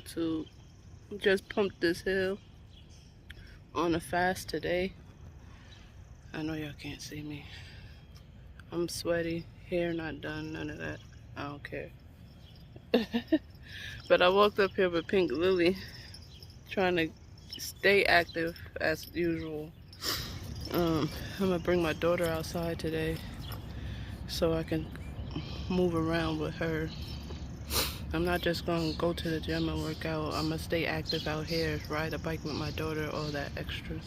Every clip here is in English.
YouTube. Just pumped this hill on a fast today. I know y'all can't see me. I'm sweaty, hair not done, none of that. I don't care. But I walked up here with Pink Lily, trying to stay active as usual. I'm gonna bring my daughter outside today so I can move around with her. I'm not just gonna go to the gym and work out. I'm gonna stay active out here, ride a bike with my daughter, all that extra.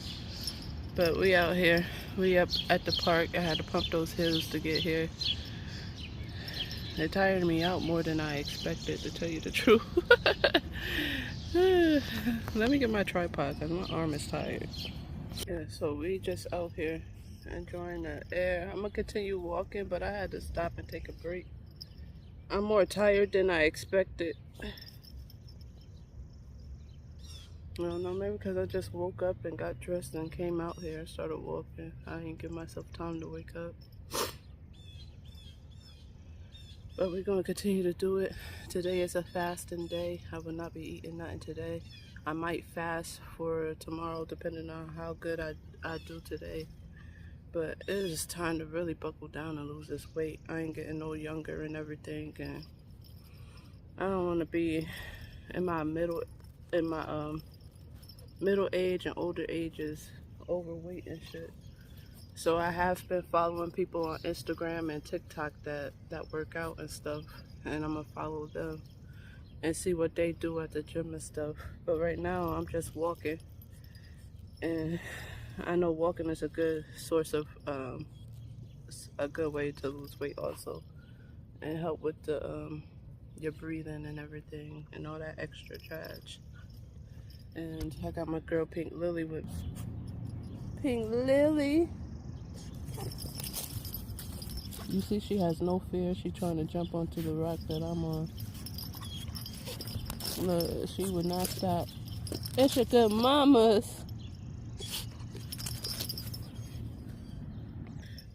But we out here, we up at the park. I had to pump those hills to get here. It tired me out more than I expected, to tell you the truth. Let me get my tripod because my arm is tired. Yeah, so we just out here enjoying the air. I'm gonna continue walking, but I had to stop and take a break. I'm more tired than I expected. I don't know, maybe because I just woke up and got dressed and came out here and started walking. I didn't give myself time to wake up. But we're going to continue to do it. Today is a fasting day. I will not be eating nothing today. I might fast for tomorrow depending on how good I do today. But it is time to really buckle down and lose this weight. I ain't getting no younger and everything. And I don't want to be in my middle age and older ages overweight and shit. So I have been following people on Instagram and TikTok that work out and stuff, and I'm gonna follow them and see what they do at the gym and stuff. But right now I'm just walking, and I know walking is a good source of a good way to lose weight also, and help with the your breathing and everything and all that extra trash. And I got my girl Pink Lily with Pink Lily. You see, she has no fear. She's trying to jump onto the rock that I'm on. Look, she would not stop. It's your good mamas.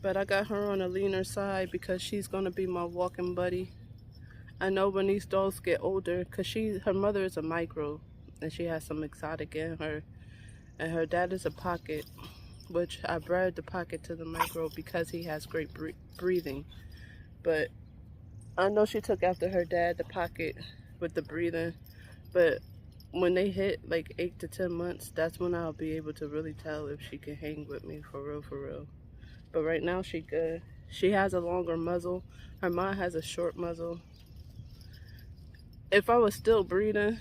But I got her on a leaner side because she's going to be my walking buddy. I know when these dogs get older, because her mother is a micro, and she has some exotic in her. And her dad is a pocket, which I bred the pocket to the micro because he has great breathing. But I know she took after her dad, the pocket, with the breathing. But when they hit like 8 to 10 months, that's when I'll be able to really tell if she can hang with me for real, for real. But right now she good. She has a longer muzzle. Her mom has a short muzzle. If I was still breeding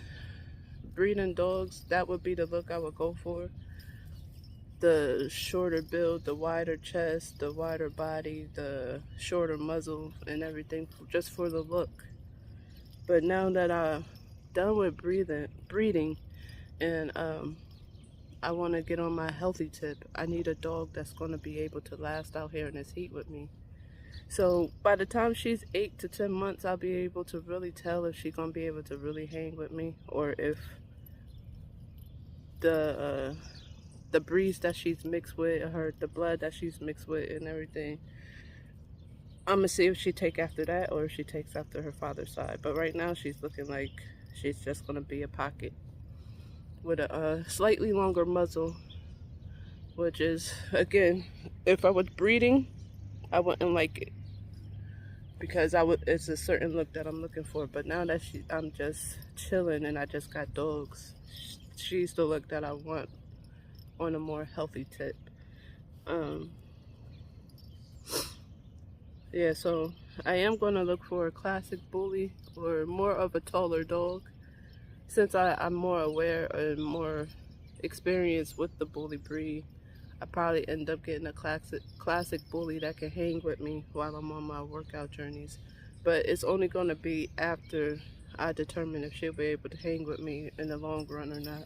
dogs, that would be the look I would go for. The shorter build, the wider chest, the wider body, the shorter muzzle and everything, just for the look. But now that I'm done with breeding and I want to get on my healthy tip, I need a dog that's going to be able to last out here in this heat with me. So by the time she's 8 to 10 months, I'll be able to really tell if she's going to be able to really hang with me, or if the breeds that she's mixed with, the blood that she's mixed with and everything, I'm gonna see if she take after that or if she takes after her father's side. But right now she's looking like she's just gonna be a pocket with a slightly longer muzzle, which is, again, if I was breeding, I wouldn't like it because it's a certain look that I'm looking for. But now that I'm just chilling and I just got dogs, she's the look that I want on a more healthy tip. Yeah, so I am going to look for a classic bully or more of a taller dog. Since I'm more aware and more experienced with the bully breed, I probably end up getting a classic bully that can hang with me while I'm on my workout journeys. But it's only going to be after I determine if she'll be able to hang with me in the long run or not.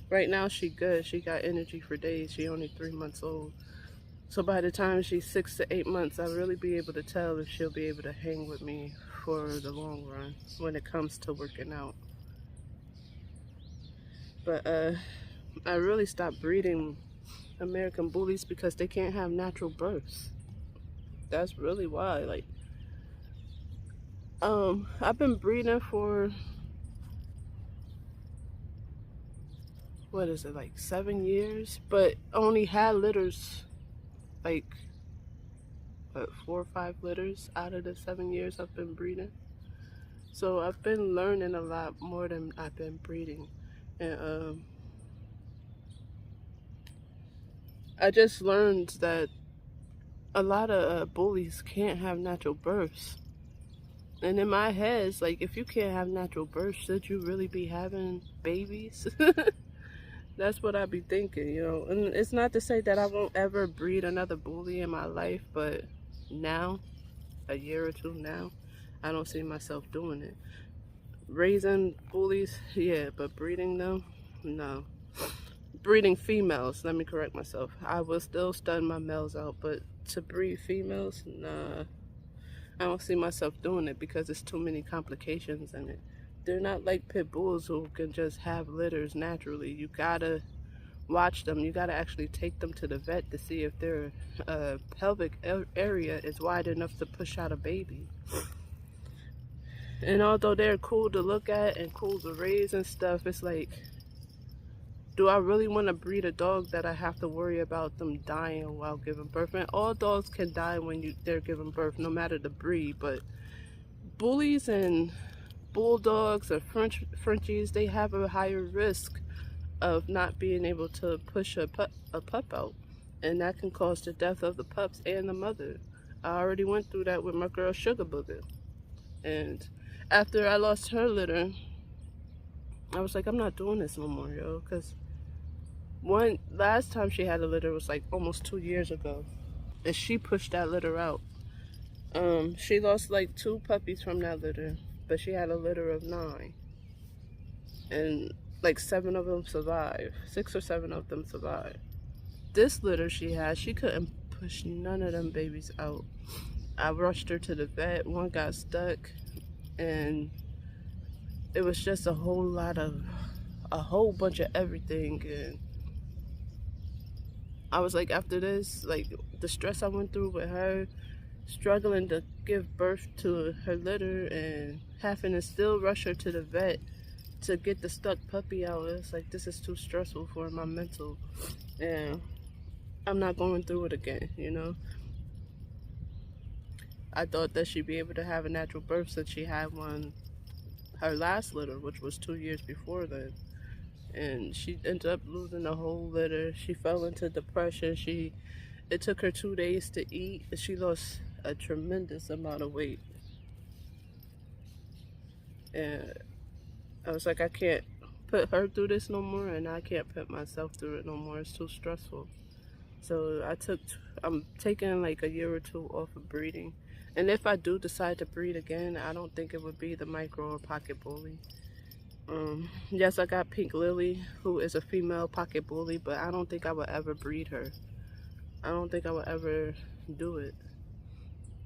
Right now she good. She got energy for days. She only 3 months old. So by the time she's 6 to 8 months, I'll really be able to tell if she'll be able to hang with me for the long run when it comes to working out. But I really stopped breeding American bullies because they can't have natural births. That's really why. Like, I've been breeding for what is it, like 7 years, but only had litters like what, 4 or 5 litters out of the 7 years I've been breeding. So I've been learning a lot more than I've been breeding. And I just learned that a lot of bullies can't have natural births. And in my head, it's like, if you can't have natural births, should you really be having babies? That's what I be thinking, you know. And it's not to say that I won't ever breed another bully in my life, but now, a year or two now, I don't see myself doing it. Raising bullies, yeah, but breeding them, no. Breeding females, let me correct myself. I will still stud my males out, but to breed females, nah. I don't see myself doing it because there's too many complications in it. They're not like pit bulls who can just have litters naturally. You gotta watch them. You gotta actually take them to the vet to see if their pelvic area is wide enough to push out a baby. And although they're cool to look at and cool to raise and stuff, it's like, do I really want to breed a dog that I have to worry about them dying while giving birth? And all dogs can die when they're giving birth, no matter the breed. But bullies and bulldogs or Frenchies, they have a higher risk of not being able to push a pup out. And that can cause the death of the pups and the mother. I already went through that with my girl Sugar Booger. And after I lost her litter, I was like, I'm not doing this no more, yo. Because last time she had a litter was like almost 2 years ago. And she pushed that litter out. She lost like 2 puppies from that litter. But she had a litter of 9. And like 7 of them survived. 6 or 7 of them survived. This litter she had, she couldn't push none of them babies out. I rushed her to the vet. One got stuck. And it was just a whole bunch of everything. And I was like, after this, like the stress I went through with her, struggling to give birth to her litter and having to still rush her to the vet to get the stuck puppy out, it's like, this is too stressful for my mental. And I'm not going through it again, you know. I thought that she'd be able to have a natural birth since she had her last litter, which was 2 years before then. And she ended up losing the whole litter. She fell into depression. It took her 2 days to eat. She lost a tremendous amount of weight. And I was like, I can't put her through this no more, and I can't put myself through it no more. It's too stressful. So I'm taking like a year or 2 off of breeding. And if I do decide to breed again, I don't think it would be the micro or pocket bully. Yes, I got Pink Lily, who is a female pocket bully, but I don't think I would ever breed her. I don't think I would ever do it.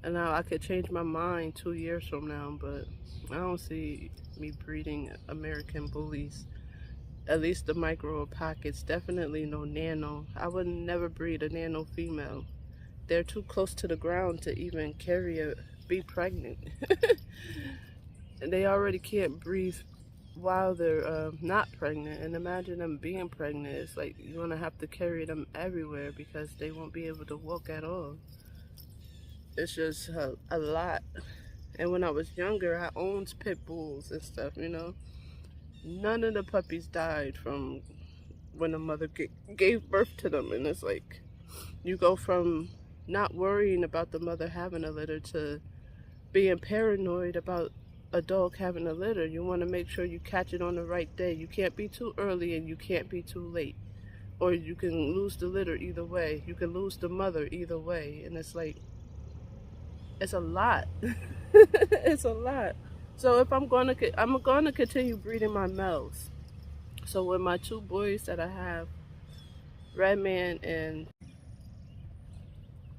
And now I could change my mind 2 years from now, but I don't see me breeding American bullies. At least the micro or pockets, definitely no nano. I would never breed a nano female. They're too close to the ground to even be pregnant. And they already can't breathe while they're not pregnant, and imagine them being pregnant. It's like you're gonna have to carry them everywhere because they won't be able to walk at all. It's just a lot. And when I was younger, I owned pit bulls and stuff, you know. None of the puppies died from when the mother gave birth to them. And it's like, you go from not worrying about the mother having a litter to being paranoid about a dog having a litter. You want to make sure you catch it on the right day. You can't be too early and you can't be too late, or you can lose the litter either way. You can lose the mother either way. And it's like, it's a lot. It's a lot. So if I'm going to continue breeding my males. So with my 2 boys that I have, Redman, and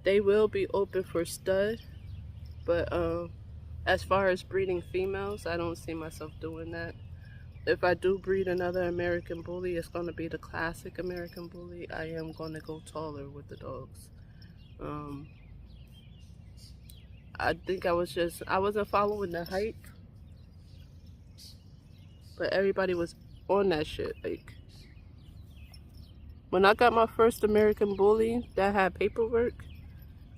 they will be open for stud, but as far as breeding females, I don't see myself doing that. If I do breed another American bully, it's going to be the classic American bully. I am going to go taller with the dogs. I think I wasn't following the hype, but everybody was on that shit. Like, When I got my first American Bully that had paperwork,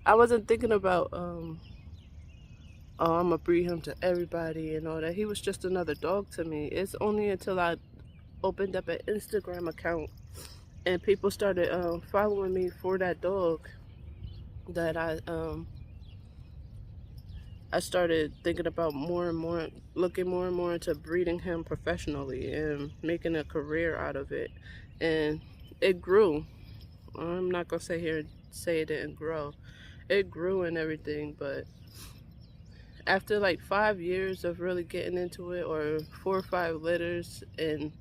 I wasn't thinking about, oh, I'm gonna breed him to everybody and all that. He was just another dog to me. It's only until I opened up an Instagram account and people started following me for that dog that I started thinking about more and more, looking more and more into breeding him professionally and making a career out of it. And it grew. I'm not gonna sit here and say it didn't grow. It grew and everything, but after like 5 years of really getting into it, or 4 or 5 litters, and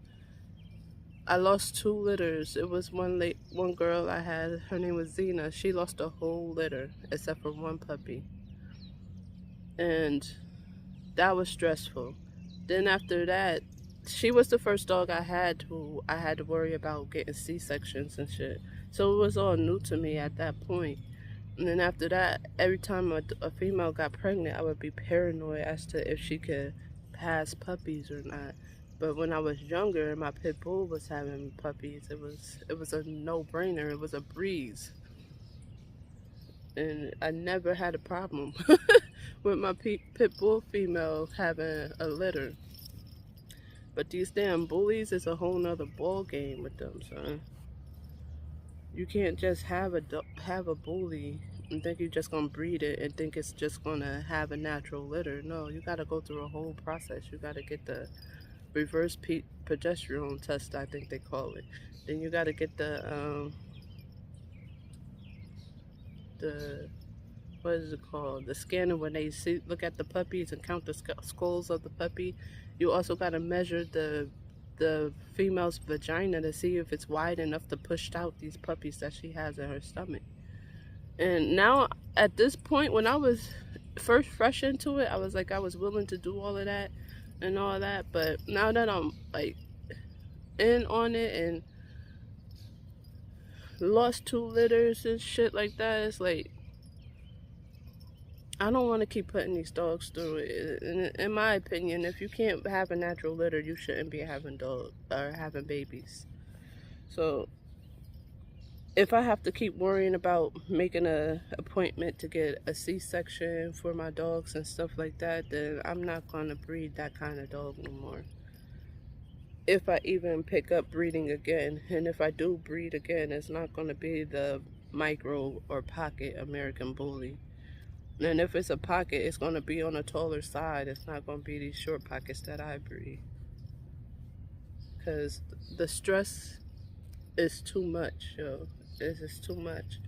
I lost 2 litters. It was one girl I had. Her name was Zena. She lost a whole litter except for one puppy, and that was stressful. Then after that, she was the first dog I had who I had to worry about getting C-sections and shit. So it was all new to me at that point. And then after that, every time a female got pregnant, I would be paranoid as to if she could pass puppies or not. But when I was younger and my pit bull was having puppies, it was a no-brainer. It was a breeze. And I never had a problem with my pit bull female having a litter. But these damn bullies is a whole nother ball game with them, son. You can't just have a bully and think you're just gonna breed it and think it's just gonna have a natural litter. No, you gotta go through a whole process. You gotta get the reverse progesterone test, I think they call it. Then you gotta get the what is it called? The scanner, when they look at the puppies and count the skulls of the puppy. You also gotta measure the female's vagina to see if it's wide enough to push out these puppies that she has in her stomach. And now at this point, when I was first fresh into it, I was like, I was willing to do all of that and all that. But now that I'm like in on it and lost 2 litters and shit like that, it's like, I don't want to keep putting these dogs through it. In my opinion, if you can't have a natural litter, you shouldn't be having dogs or having babies. So if I have to keep worrying about making an appointment to get a C-section for my dogs and stuff like that, then I'm not going to breed that kind of dog anymore. If I even pick up breeding again, and if I do breed again, it's not going to be the micro or pocket American Bully. And if it's a pocket, it's going to be on a taller side. It's not going to be these short pockets that I breed. Because the stress is too much, yo. It's just too much.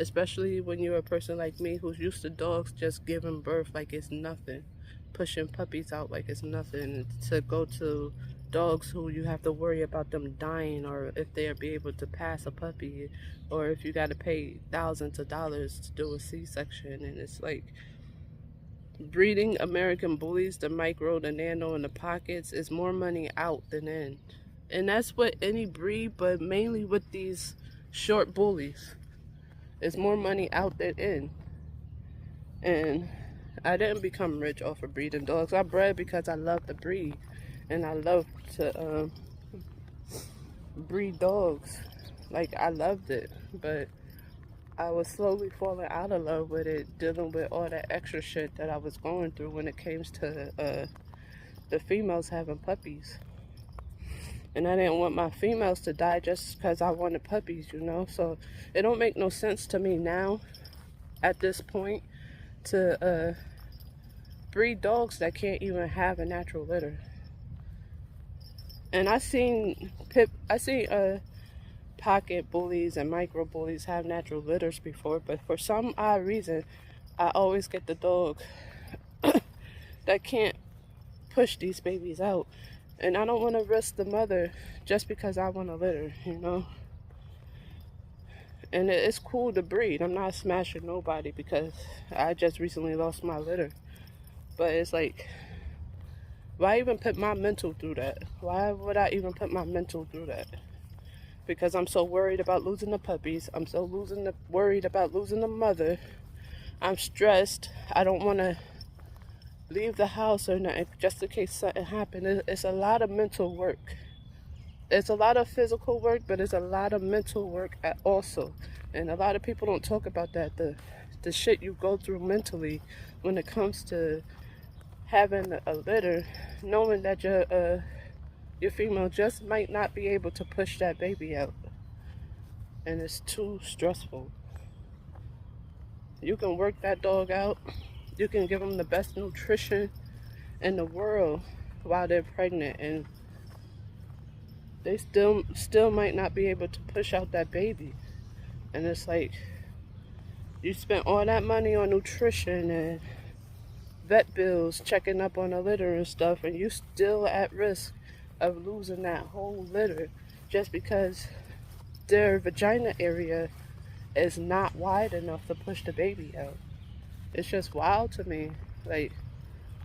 Especially when you're a person like me who's used to dogs just giving birth like it's nothing. Pushing puppies out like it's nothing. To go to dogs who you have to worry about them dying, or if they'll be able to pass a puppy, or if you got to pay thousands of dollars to do a C-section. And it's like, breeding American Bullies, the micro, the nano, and the pockets, is more money out than in. And that's what any breed, but mainly with these short bullies, is more money out than in. And I didn't become rich off of breeding dogs. I bred because I love to breed, and I love to breed dogs. Like, I loved it, but I was slowly falling out of love with it, dealing with all that extra shit that I was going through when it came to the females having puppies. And I didn't want my females to die just because I wanted puppies, you know? So it don't make no sense to me now, at this point, to breed dogs that can't even have a natural litter. And I seen pocket bullies and micro bullies have natural litters before, but for some odd reason, I always get the dog that can't push these babies out. And I don't want to risk the mother just because I want a litter, you know? And it's cool to breed. I'm not smashing nobody because I just recently lost my litter. But it's like, why even put my mental through that? Why would I even put my mental through that? Because I'm so worried about losing the puppies. I'm so worried about losing the mother. I'm stressed. I don't want to leave the house or nothing just in case something happened. It's a lot of mental work. it's a lot of physical work, but it's a lot of mental work also. And a lot of people don't talk about that, the shit you go through mentally when it comes to having a litter, knowing that your female just might not be able to push that baby out, and it's too stressful. You can work that dog out, you can give them the best nutrition in the world while they're pregnant, and they still might not be able to push out that baby. And it's like, you spent all that money on nutrition and vet bills, checking up on the litter and stuff, and you still at risk of losing that whole litter just because their vagina area is not wide enough to push the baby out. It's just wild to me. Like,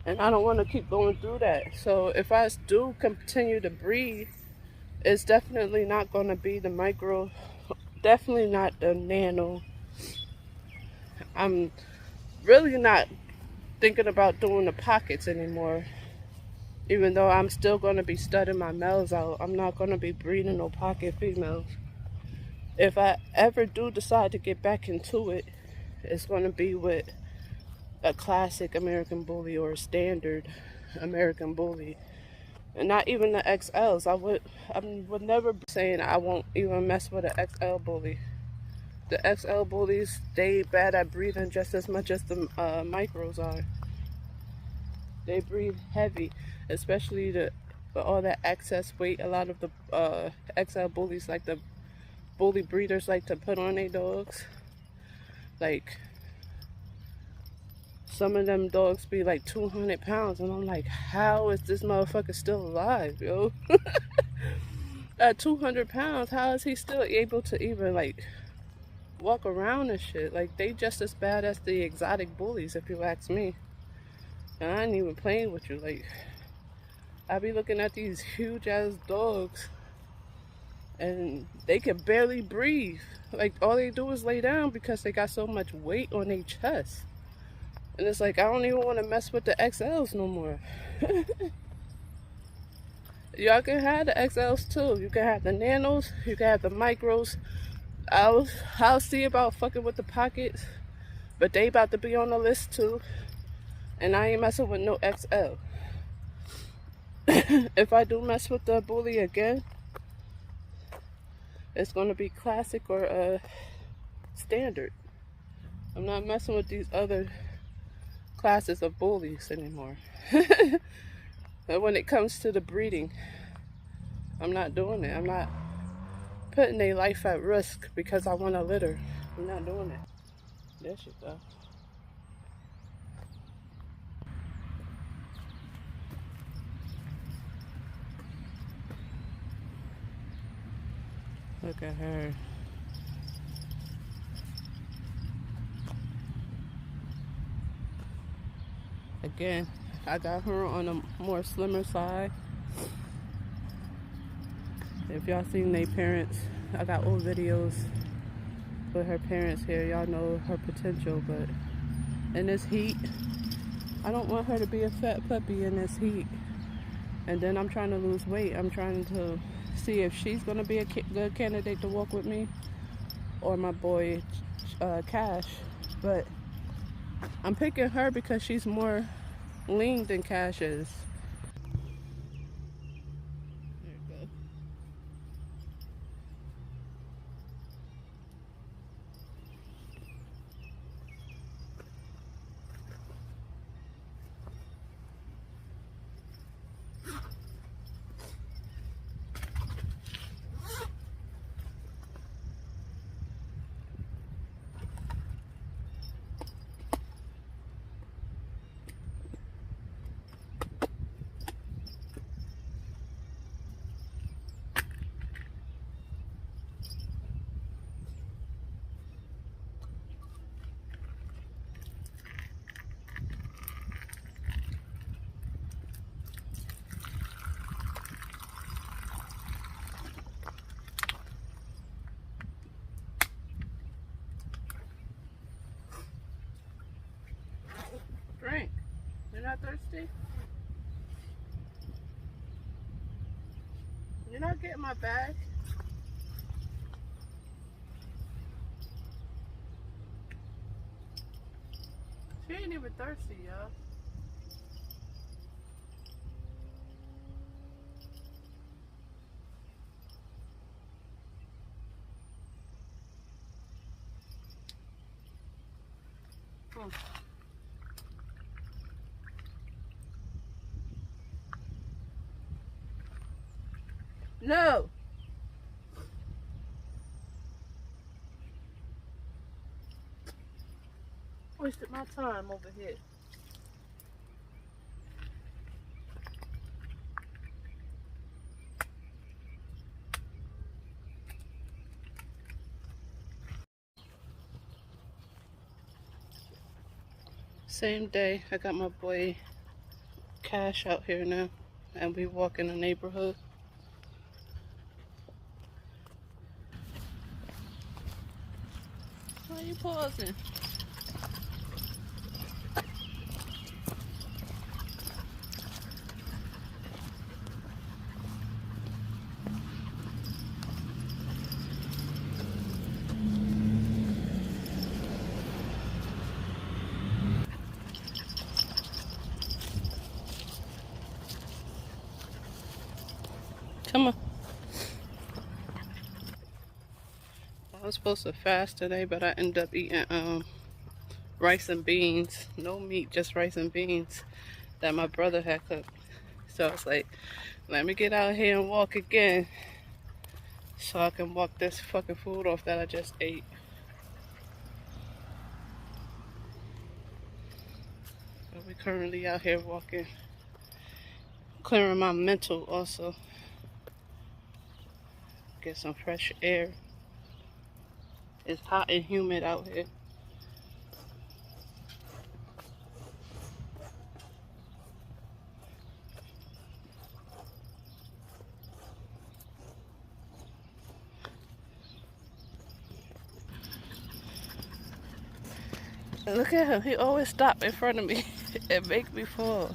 and I don't want to keep going through that. So if I do continue to breed, it's definitely not going to be the micro, definitely not the nano. I'm really not thinking about doing the pockets anymore. Even though I'm still going to be studying my males out, I'm not going to be breeding no pocket females. If I ever do decide to get back into it, it's going to be with a classic American Bully or a standard American Bully. And not even the XLs. I would never be saying I won't even mess with an XL Bully. The XL Bullies, they bad at breathing just as much as the micros are. They breathe heavy, especially for all that excess weight. A lot of the XL Bullies, like the bully breeders, like to put on their dogs. Like, some of them dogs be like 200 pounds, and I'm like, how is this motherfucker still alive, yo? At 200 pounds, how is he still able to even like walk around and shit? Like, they just as bad as the exotic bullies, if you ask me. And I ain't even playing with you. Like, I be looking at these huge ass dogs, and they can barely breathe. Like, all they do is lay down because they got so much weight on their chest. And it's like, I don't even want to mess with the XLs no more. Y'all can have the XLs too. You can have the nanos, you can have the micros. I'll see about fucking with the pockets, but they about to be on the list too. And I ain't messing with no XL. If I do mess with the bully again, it's gonna be classic or standard. I'm not messing with these other classes of bullies anymore. But when it comes to the breeding, I'm not doing it. I'm not putting their life at risk because I want a litter. I'm not doing it. There she go. Look at her. Again, I got her on a more slimmer side. If y'all seen their parents, I got old videos with her parents here. Y'all know her potential, but in this heat, I don't want her to be a fat puppy in this heat. And then I'm trying to lose weight. I'm trying to see if she's going to be a good candidate to walk with me, or my boy Cash. But I'm picking her because she's more lean than Cash is. There you go. Drink. You're not thirsty? You're not getting my bag? She ain't even thirsty, y'all. No. Wasted my time over here. Same day, I got my boy Cash out here now, and we walk in the neighborhood. Why are you pausing? Come on. I was supposed to fast today, but I ended up eating rice and beans. No meat, just rice and beans that my brother had cooked. So I was like, let me get out here and walk again so I can walk this fucking food off that I just ate. But we're currently out here walking, clearing my mental also. Get some fresh air. It's hot and humid out here. Look at him. He always stop in front of me and make me fall.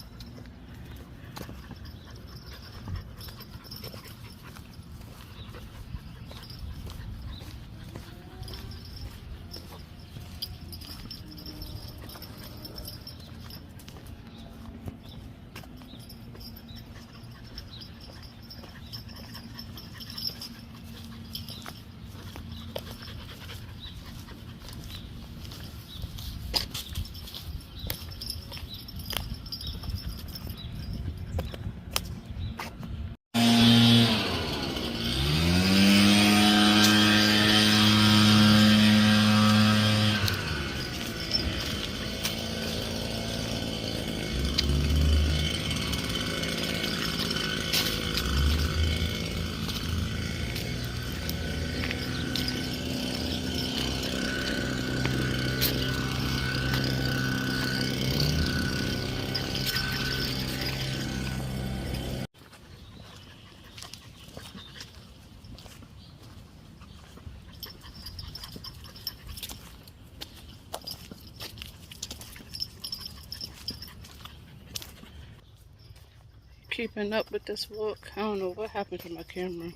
Keeping up with this walk. I don't know what happened to my camera.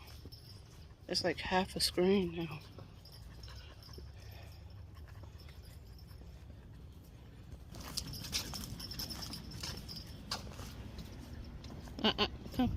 It's like half a screen now. Come.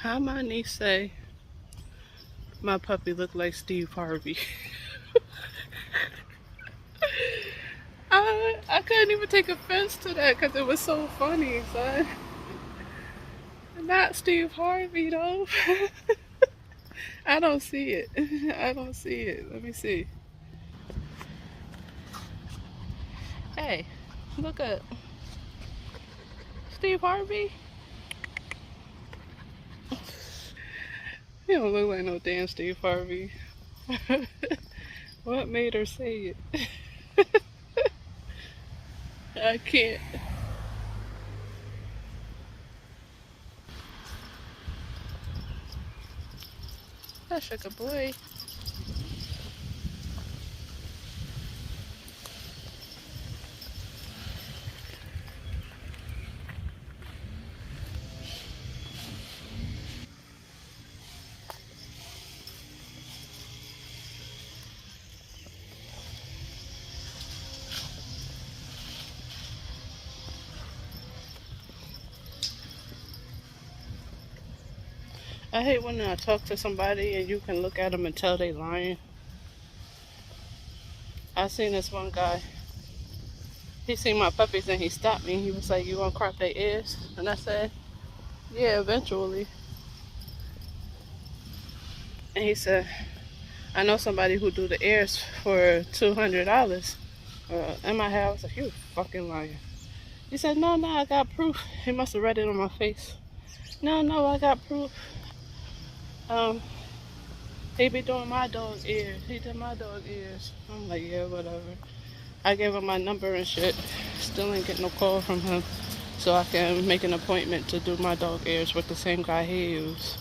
How my niece say My puppy looked like Steve Harvey. I couldn't even take offense to that because it was so funny, son. Not Steve Harvey though. I don't see it. I don't see it. Let me see. Hey, look at Steve Harvey. He don't look like no damn Steve Harvey. What made her say it? I can't. That's a good boy. I hate when I talk to somebody and you can look at them and tell they lying. I seen this one guy. He seen my puppies and he stopped me. He was like, "You gonna crop their ears?" And I said, "Yeah, eventually." And he said, "I know somebody who do the ears for $200." In my head, I was like, "You fucking lying." He said, "No, no, I got proof." He must have read it on my face. "No, no, I got proof. Um, he be doing my dog ears. He did my dog ears." I'm like, "Yeah, whatever." I gave him my number and shit. Still ain't getting no call from him. So I can make an appointment to do my dog ears with the same guy he used.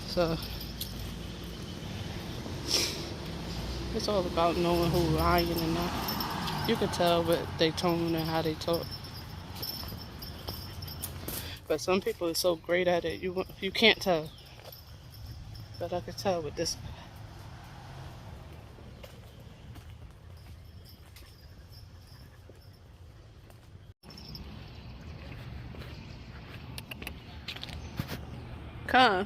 So it's all about knowing who lying and not. You can tell with their tone and how they talk. But some people are so great at it, you can't tell. But I could tell with this. Come.